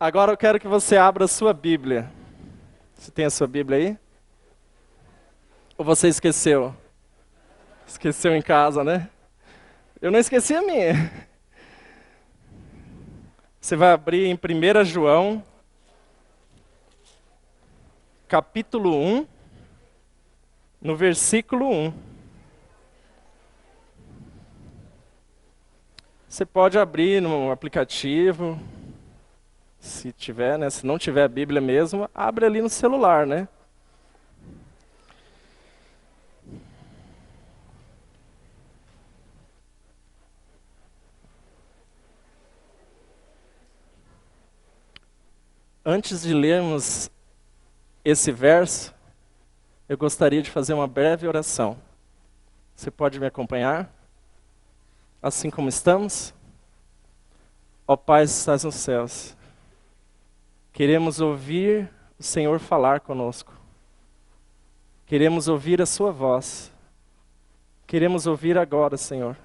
Agora eu quero que você abra a sua Bíblia. Você tem a sua Bíblia aí? Ou você esqueceu? Esqueceu em casa, né? Eu não esqueci a minha. Você vai abrir em 1 João, capítulo 1, no versículo 1. Você pode abrir no aplicativo, se tiver, né? Se não tiver a Bíblia mesmo, abre ali no celular, né? Antes de lermos esse verso, eu gostaria de fazer uma breve oração. Você pode me acompanhar? Assim como estamos? Ó Pai, que estás nos céus, queremos ouvir o Senhor falar conosco. Queremos ouvir a sua voz. Queremos ouvir agora, Senhor,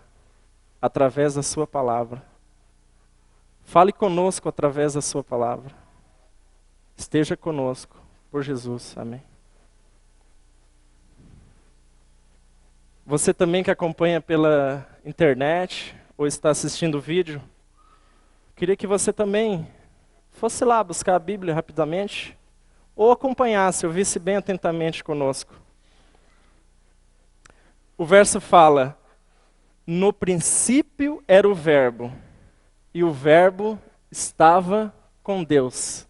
através da sua palavra. Fale conosco através da sua palavra. Esteja conosco, por Jesus. Amém. Você também que acompanha pela internet ou está assistindo o vídeo, queria que você também fosse lá buscar a Bíblia rapidamente ou acompanhasse, ouvisse bem atentamente conosco. O verso fala: no princípio era o Verbo, e o Verbo estava com Deus.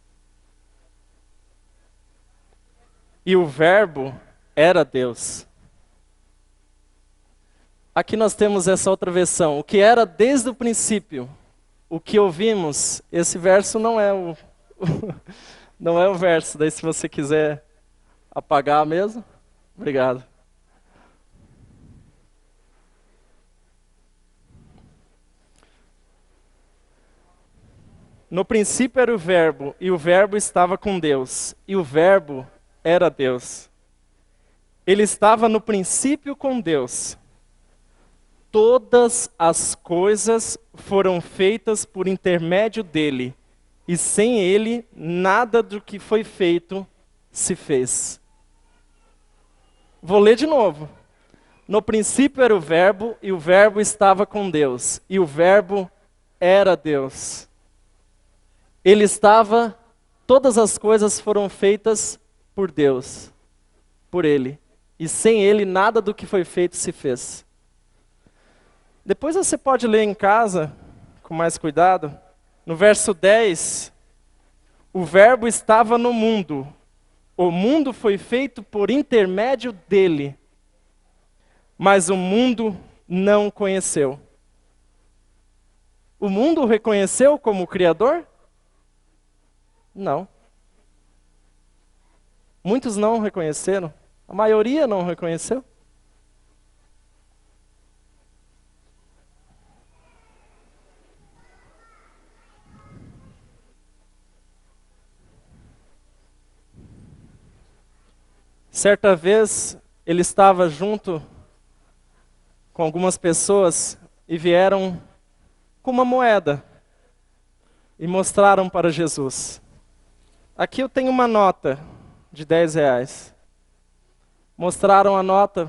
E o Verbo era Deus. Aqui nós temos essa outra versão. O que era desde o princípio, o que ouvimos, esse verso não é não é o verso. Daí se você quiser apagar mesmo, obrigado. No princípio era o Verbo, e o Verbo estava com Deus, e o Verbo era Deus. Ele estava no princípio com Deus. Todas as coisas foram feitas por intermédio dele, e sem ele, nada do que foi feito se fez. Vou ler de novo. No princípio era o Verbo, e o Verbo estava com Deus, e o Verbo era Deus. Ele estava, todas as coisas foram feitas por Deus, por ele, e sem ele, nada do que foi feito se fez. Depois você pode ler em casa, com mais cuidado, no verso 10, o Verbo estava no mundo, o mundo foi feito por intermédio dele, mas o mundo não o conheceu. O mundo o reconheceu como o Criador? Não. Muitos não o reconheceram, a maioria não o reconheceu. Certa vez, ele estava junto com algumas pessoas e vieram com uma moeda e mostraram para Jesus. Aqui eu tenho uma nota de R$ 10. Mostraram a nota,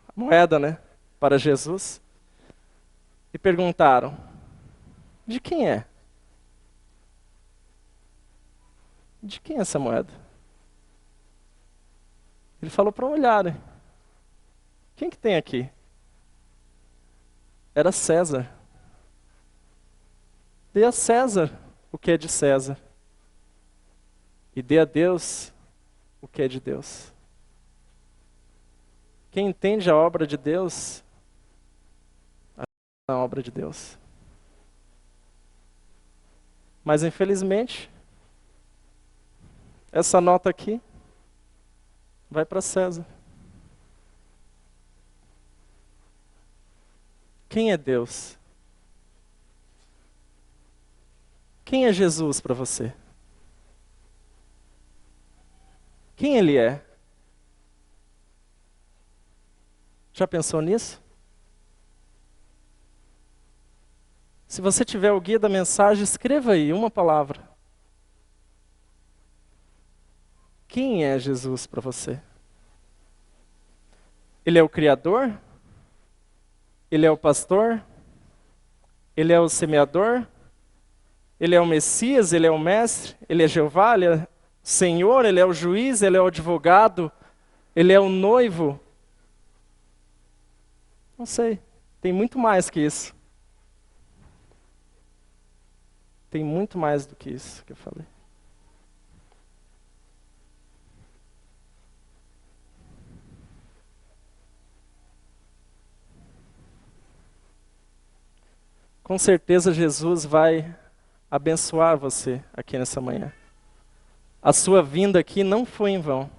a moeda, né, para Jesus e perguntaram: de quem é? De quem é essa moeda? Ele falou para olharem. Quem que tem aqui? Era César. Dê a César o que é de César. E dê a Deus o que é de Deus. Quem entende a obra de Deus, a obra de Deus. Mas infelizmente, essa nota aqui vai para César. Quem é Deus? Quem é Jesus para você? Quem ele é? Já pensou nisso? Se você tiver o guia da mensagem, escreva aí uma palavra. Quem é Jesus para você? Ele é o Criador? Ele é o pastor? Ele é o semeador? Ele é o Messias? Ele é o Mestre? Ele é Jeová? Ele é o Senhor? Ele é o juiz? Ele é o advogado? Ele é o noivo? Não sei. Tem muito mais que isso. Tem muito mais do que isso que eu falei. Com certeza Jesus vai abençoar você aqui nessa manhã. A sua vinda aqui não foi em vão.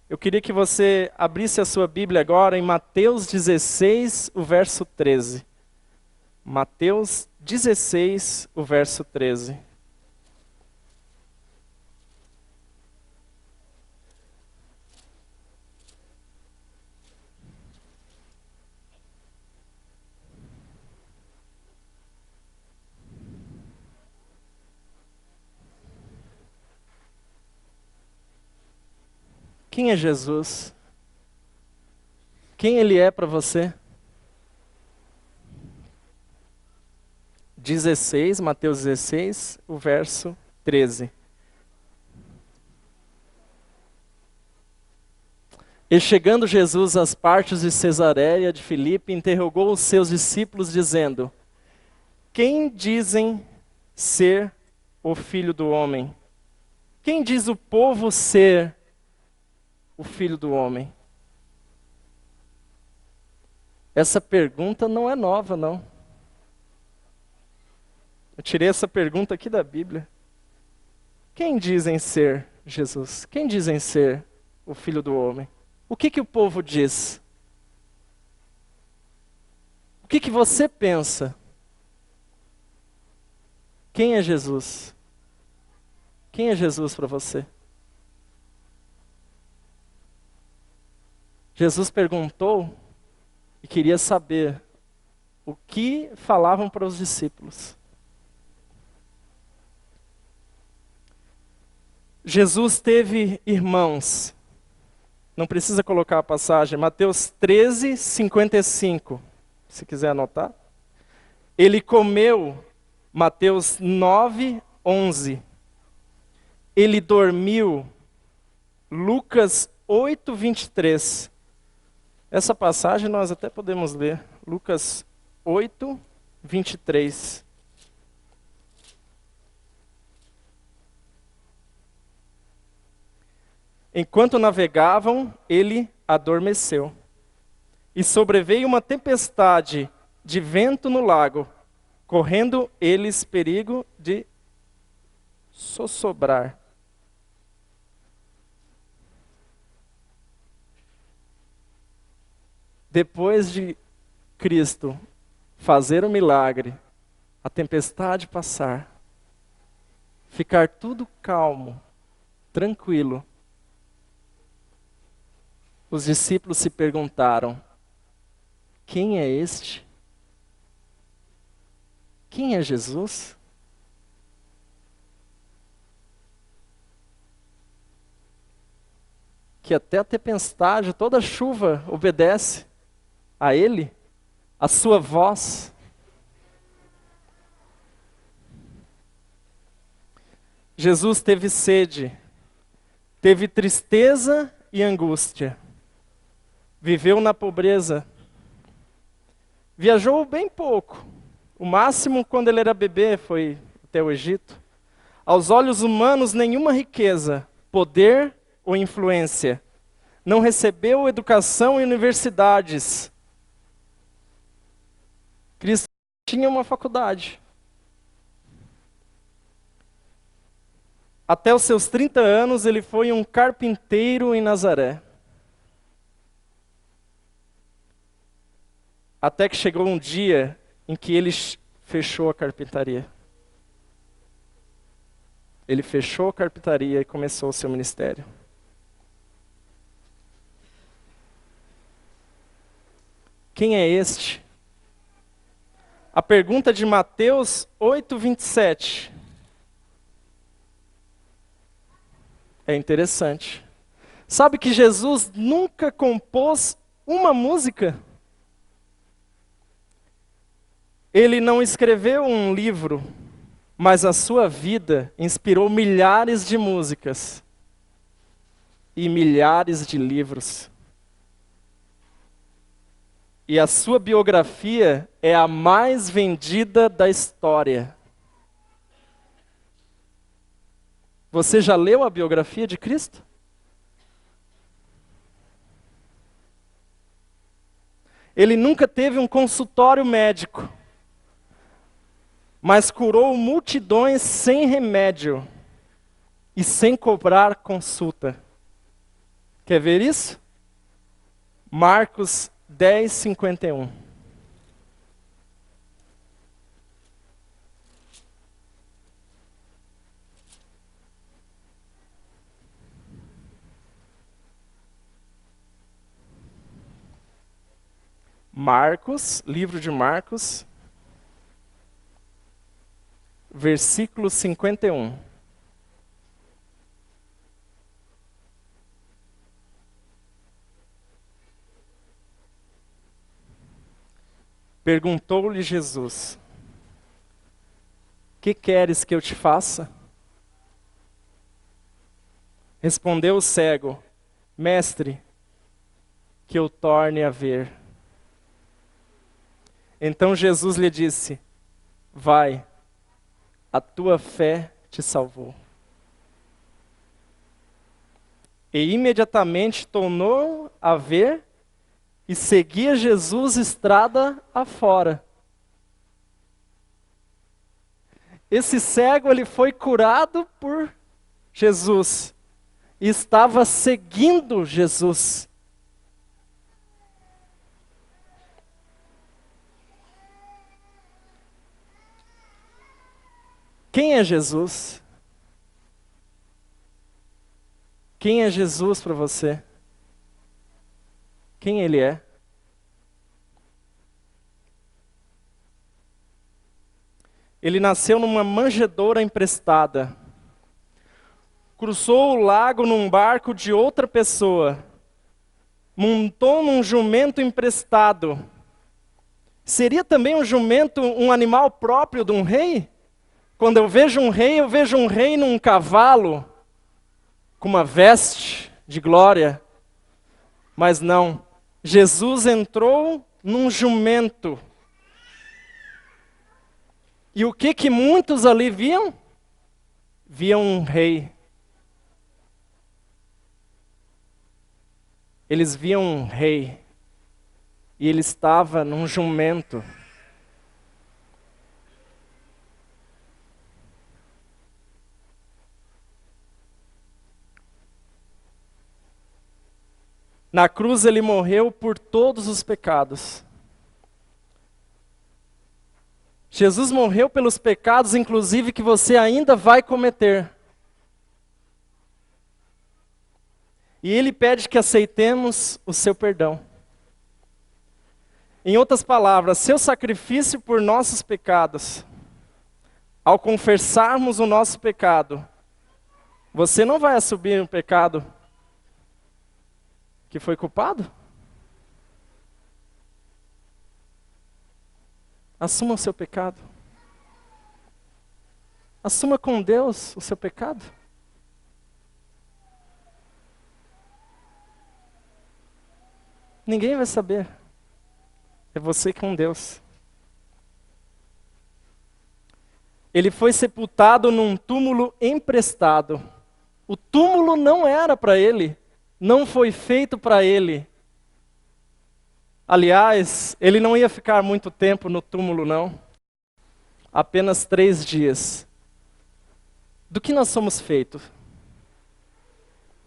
Eu queria que você abrisse a sua Bíblia agora em Mateus 16, o verso 13. Mateus 16, o verso 13. Quem é Jesus? Quem Ele é para você? 16, Mateus 16, o verso 13. E chegando Jesus às partes de Cesareia de Filipe, interrogou os seus discípulos, dizendo: Quem dizem ser o Filho do Homem? Quem diz o povo ser o Filho do Homem? Essa pergunta não é nova, não. Eu tirei essa pergunta aqui da Bíblia. Quem dizem ser Jesus? Quem dizem ser o Filho do Homem? O que o povo diz? O que você pensa? Quem é Jesus? Quem é Jesus para você? Jesus perguntou e queria saber o que falavam para os discípulos. Jesus teve irmãos. Não precisa colocar a passagem. Mateus 13, 55. Se quiser anotar. Ele comeu. Mateus 9, 11. Ele dormiu. Lucas 8, 23. Essa passagem nós até podemos ler. Lucas 8, 23. Enquanto navegavam, ele adormeceu. E sobreveio uma tempestade de vento no lago, correndo eles perigo de sossobrar. Depois de Cristo fazer o milagre, a tempestade passar, ficar tudo calmo, tranquilo, os discípulos se perguntaram: quem é este? Quem é Jesus? Que até a tempestade, toda a chuva obedece a Ele, a sua voz. Jesus teve sede, teve tristeza e angústia. Viveu na pobreza. Viajou bem pouco. O máximo quando ele era bebê foi até o Egito. Aos olhos humanos, nenhuma riqueza, poder ou influência. Não recebeu educação em universidades. Cristo tinha uma faculdade. Até os seus 30 anos, ele foi um carpinteiro em Nazaré. Até que chegou um dia em que ele fechou a carpintaria. Ele fechou a carpintaria e começou o seu ministério. Quem é este? A pergunta de Mateus 8, 27. É interessante. Sabe que Jesus nunca compôs uma música? Ele não escreveu um livro, mas a sua vida inspirou milhares de músicas e milhares de livros. E a sua biografia é a mais vendida da história. Você já leu a biografia de Cristo? Ele nunca teve um consultório médico, mas curou multidões sem remédio e sem cobrar consulta. Quer ver isso? Marcos 10, 51. Marcos, livro de Marcos, versículo 51. Perguntou-lhe Jesus: que queres que eu te faça? Respondeu o cego: Mestre, que eu torne a ver. Então Jesus lhe disse: vai, a tua fé te salvou. E imediatamente tornou a ver e seguia Jesus estrada afora. Esse cego, ele foi curado por Jesus e estava seguindo Jesus. Quem é Jesus? Quem é Jesus para você? Quem ele é? Ele nasceu numa manjedoura emprestada. Cruzou o lago num barco de outra pessoa. Montou num jumento emprestado. Seria também um jumento um animal próprio de um rei? Quando eu vejo um rei num cavalo, com uma veste de glória. Mas não, Jesus entrou num jumento. E o que muitos ali viam? Viam um rei. Eles viam um rei. E ele estava num jumento. Na cruz ele morreu por todos os pecados. Jesus morreu pelos pecados, inclusive, que você ainda vai cometer. E ele pede que aceitemos o seu perdão. Em outras palavras, seu sacrifício por nossos pecados. Ao confessarmos o nosso pecado, você não vai assumir um pecado que foi culpado? Assuma o seu pecado. Assuma com Deus o seu pecado. Ninguém vai saber. É você com Deus. Ele foi sepultado num túmulo emprestado. O túmulo não era para ele. Não foi feito para ele. Aliás, ele não ia ficar muito tempo no túmulo, não. Apenas 3 dias. Do que nós somos feitos?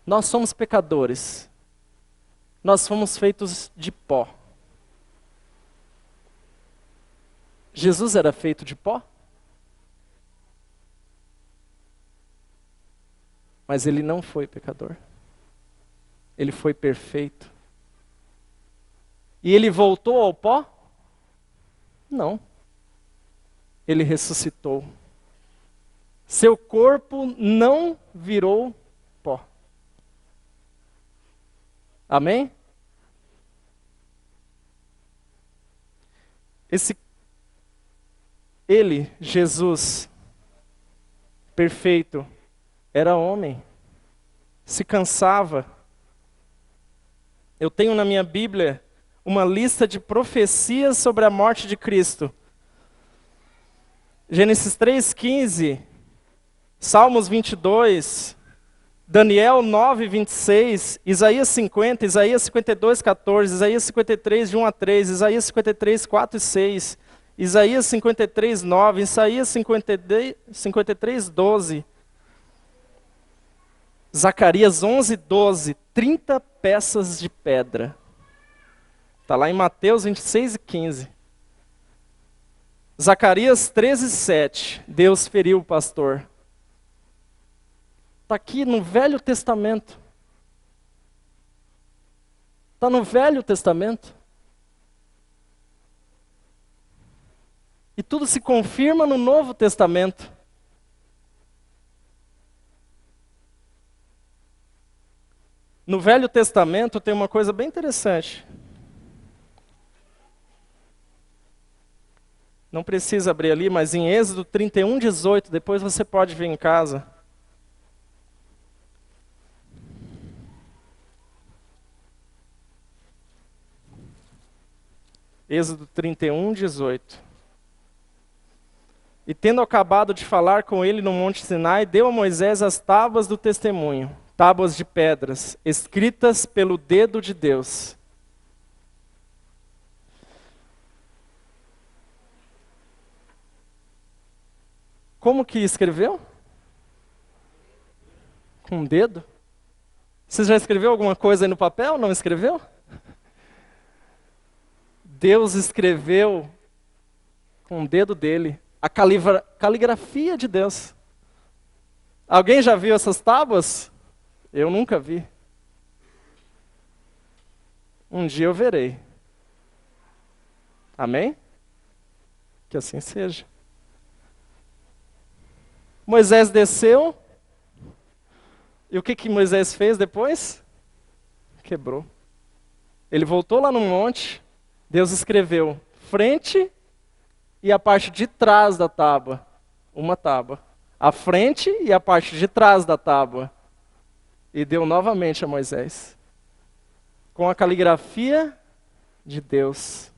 Nós somos pecadores. Nós fomos feitos de pó. Jesus era feito de pó? Mas ele não foi pecador. Ele foi perfeito. E ele voltou ao pó? Não. Ele ressuscitou. Seu corpo não virou pó. Amém? Ele, Jesus, perfeito, era homem, se cansava. Eu tenho na minha Bíblia uma lista de profecias sobre a morte de Cristo. Gênesis 3:15, Salmos 22, Daniel 9:26, Isaías 50, Isaías 52:14, Isaías 53, de 1 a 3, Isaías 53, 4 e 6, Isaías 53, 9, Isaías 53, 12, Zacarias 11, 12, 30 peças de pedra. Está lá em Mateus 26 e 15. Zacarias 13, 7, Deus feriu o pastor. Está aqui no Velho Testamento. Está no Velho Testamento. E tudo se confirma no Novo Testamento. No Velho Testamento tem uma coisa bem interessante. Não precisa abrir ali, mas em Êxodo 31, 18, depois você pode ver em casa. Êxodo 31, 18. E tendo acabado de falar com ele no Monte Sinai, deu a Moisés as tábuas do testemunho, tábuas de pedras, escritas pelo dedo de Deus. Como que escreveu? Com um dedo? Você já escreveu alguma coisa aí no papel? Não escreveu? Deus escreveu com o dedo dele, a caligrafia de Deus. Alguém já viu essas tábuas? Eu nunca vi. Um dia eu verei. Amém? Que assim seja. Moisés desceu. E o que Moisés fez depois? Quebrou. Ele voltou lá no monte. Deus escreveu frente e a parte de trás da tábua. Uma tábua. A frente e a parte de trás da tábua. E deu novamente a Moisés. Com a caligrafia de Deus.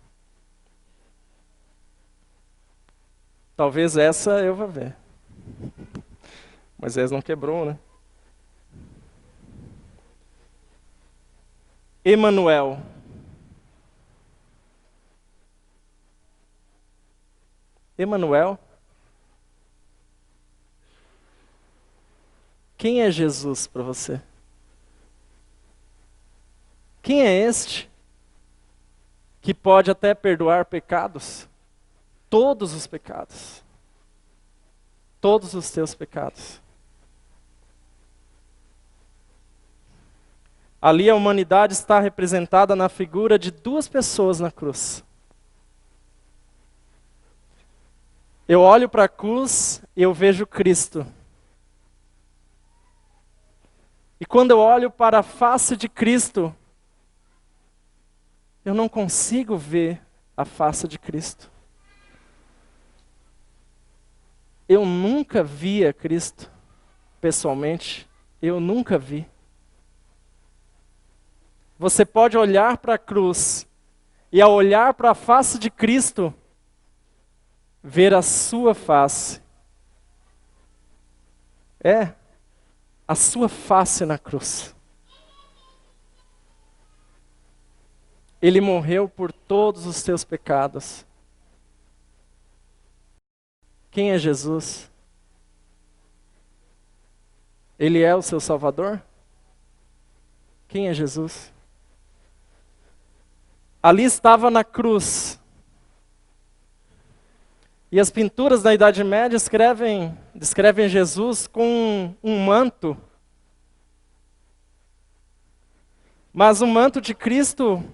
Talvez essa eu vá ver. Moisés não quebrou, né? Emanuel. Emanuel. Quem é Jesus para você? Quem é este que pode até perdoar pecados? Todos os pecados. Todos os teus pecados. Ali a humanidade está representada na figura de duas pessoas na cruz. Eu olho para a cruz e eu vejo Cristo. E quando eu olho para a face de Cristo, eu não consigo ver a face de Cristo. Eu nunca vi a Cristo, pessoalmente, eu nunca vi. Você pode olhar para a cruz e ao olhar para a face de Cristo, ver a sua face. É, a sua face na cruz. Ele morreu por todos os teus pecados. Quem é Jesus? Ele é o seu Salvador? Quem é Jesus? Ali estava na cruz. E as pinturas da Idade Média descrevem Jesus com um manto. Mas o manto de Cristo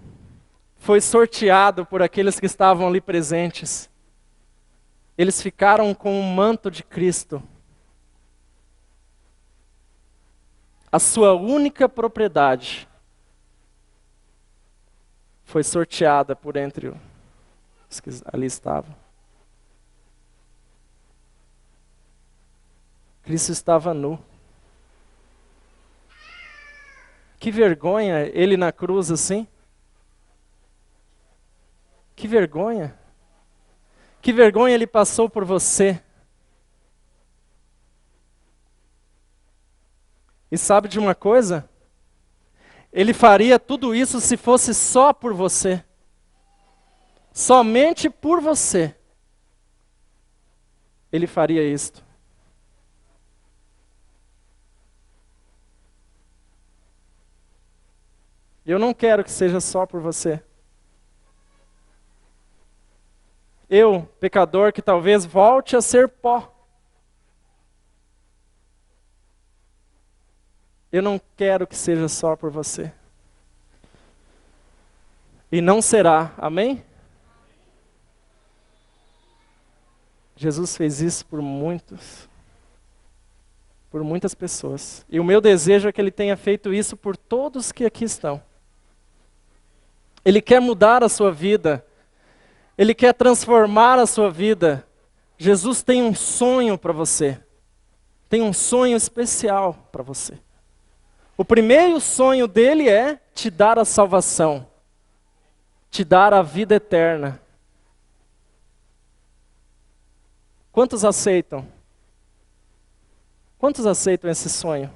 foi sorteado por aqueles que estavam ali presentes. Eles ficaram com o manto de Cristo. A sua única propriedade foi sorteada por entre os que ali estavam. Cristo estava nu. Que vergonha ele na cruz assim. Que vergonha. Que vergonha ele passou por você. E sabe de uma coisa? Ele faria tudo isso se fosse só por você. Somente por você. Ele faria isto. Eu não quero que seja só por você. Eu, pecador, que talvez volte a ser pó. Eu não quero que seja só por você. E não será, amém? Jesus fez isso por muitos. Por muitas pessoas. E o meu desejo é que Ele tenha feito isso por todos que aqui estão. Ele quer mudar a sua vida. Ele quer transformar a sua vida. Jesus tem um sonho para você. Tem um sonho especial para você. O primeiro sonho dele é te dar a salvação. Te dar a vida eterna. Quantos aceitam? Quantos aceitam esse sonho?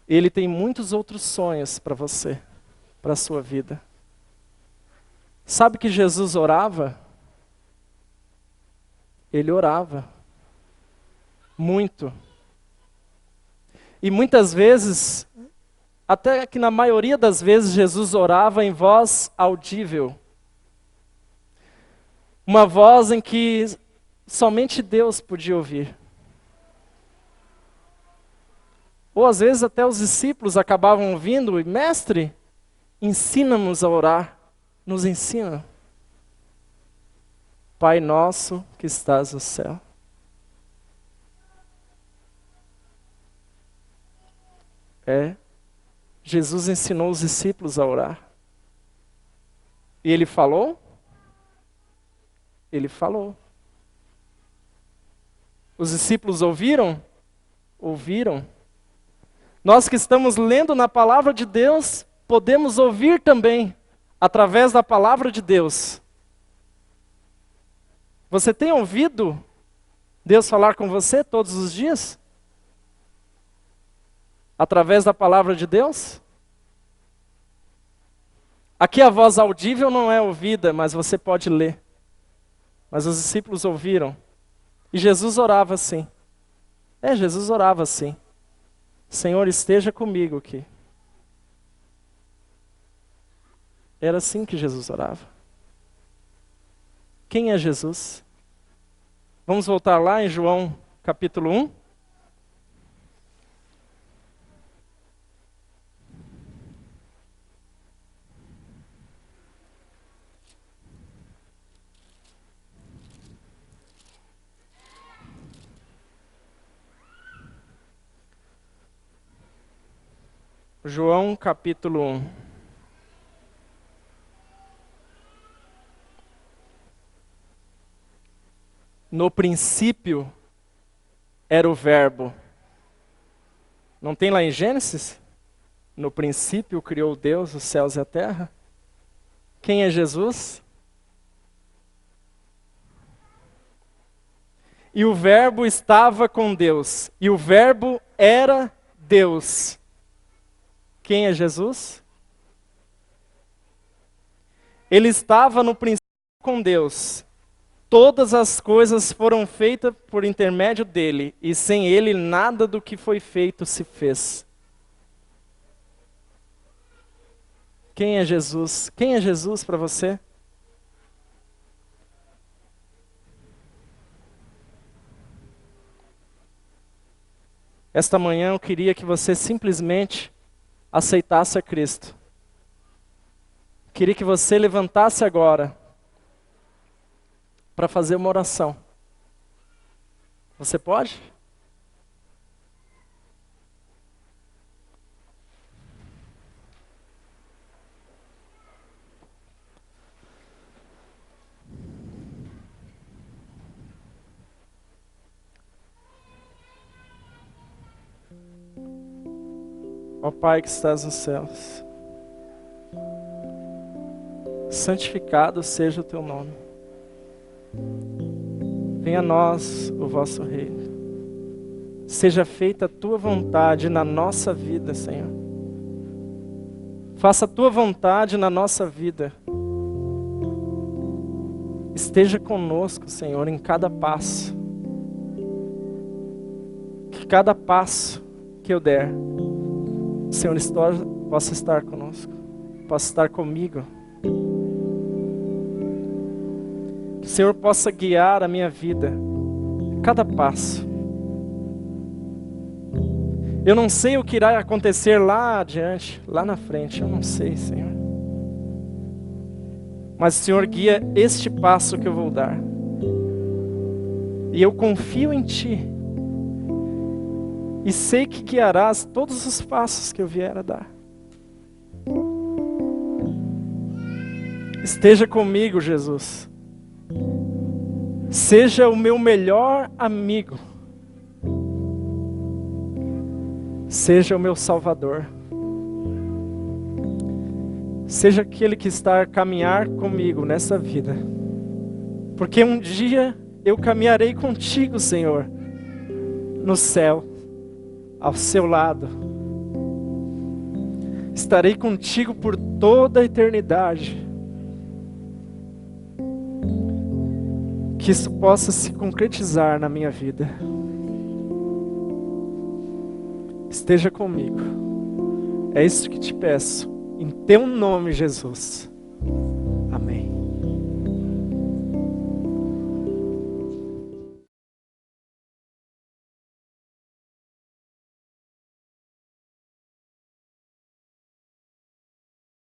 Ele tem muitos outros sonhos para você, para a sua vida. Sabe que Jesus orava? Ele orava. Muito. E muitas vezes, até que na maioria das vezes, Jesus orava em voz audível. Uma voz em que somente Deus podia ouvir. Ou às vezes até os discípulos acabavam ouvindo e, mestre, ensina-nos a orar. Nos ensina. Pai nosso que estás no céu. Jesus ensinou os discípulos a orar. E ele falou? Ele falou. Os discípulos ouviram? Ouviram. Nós que estamos lendo na palavra de Deus, podemos ouvir também, através da palavra de Deus. Você tem ouvido Deus falar com você todos os dias? Através da palavra de Deus? Aqui a voz audível não é ouvida, mas você pode ler. Mas os discípulos ouviram. E Jesus orava assim. Jesus orava assim. Senhor, esteja comigo aqui. Era assim que Jesus orava. Quem é Jesus? Vamos voltar lá em João capítulo 1. João capítulo 1. No princípio era o Verbo. Não tem lá em Gênesis? No princípio criou Deus os céus e a terra. Quem é Jesus? E o Verbo estava com Deus. E o Verbo era Deus. Quem é Jesus? Ele estava no princípio com Deus. Todas as coisas foram feitas por intermédio dele, e sem ele nada do que foi feito se fez. Quem é Jesus? Quem é Jesus para você? Esta manhã eu queria que você simplesmente aceitasse a Cristo. Queria que você levantasse agora para fazer uma oração. Você pode? Ó Pai que estás nos céus, santificado seja o teu nome. Venha a nós o vosso reino. Seja feita a tua vontade na nossa vida, Senhor. Faça a tua vontade na nossa vida. Esteja conosco, Senhor, em cada passo. Que cada passo que eu der, o Senhor possa estar conosco, possa estar comigo. Que o Senhor possa guiar a minha vida, cada passo. Eu não sei o que irá acontecer lá adiante, lá na frente, eu não sei, Senhor. Mas o Senhor guia este passo que eu vou dar. E eu confio em Ti. E sei que guiarás todos os passos que eu vier a dar. Esteja comigo, Jesus. Seja o meu melhor amigo. Seja o meu Salvador. Seja aquele que está a caminhar comigo nessa vida. Porque um dia eu caminharei contigo, Senhor, no céu, ao seu lado. Estarei contigo por toda a eternidade. Que isso possa se concretizar na minha vida. Esteja comigo. É isso que te peço. Em teu nome, Jesus.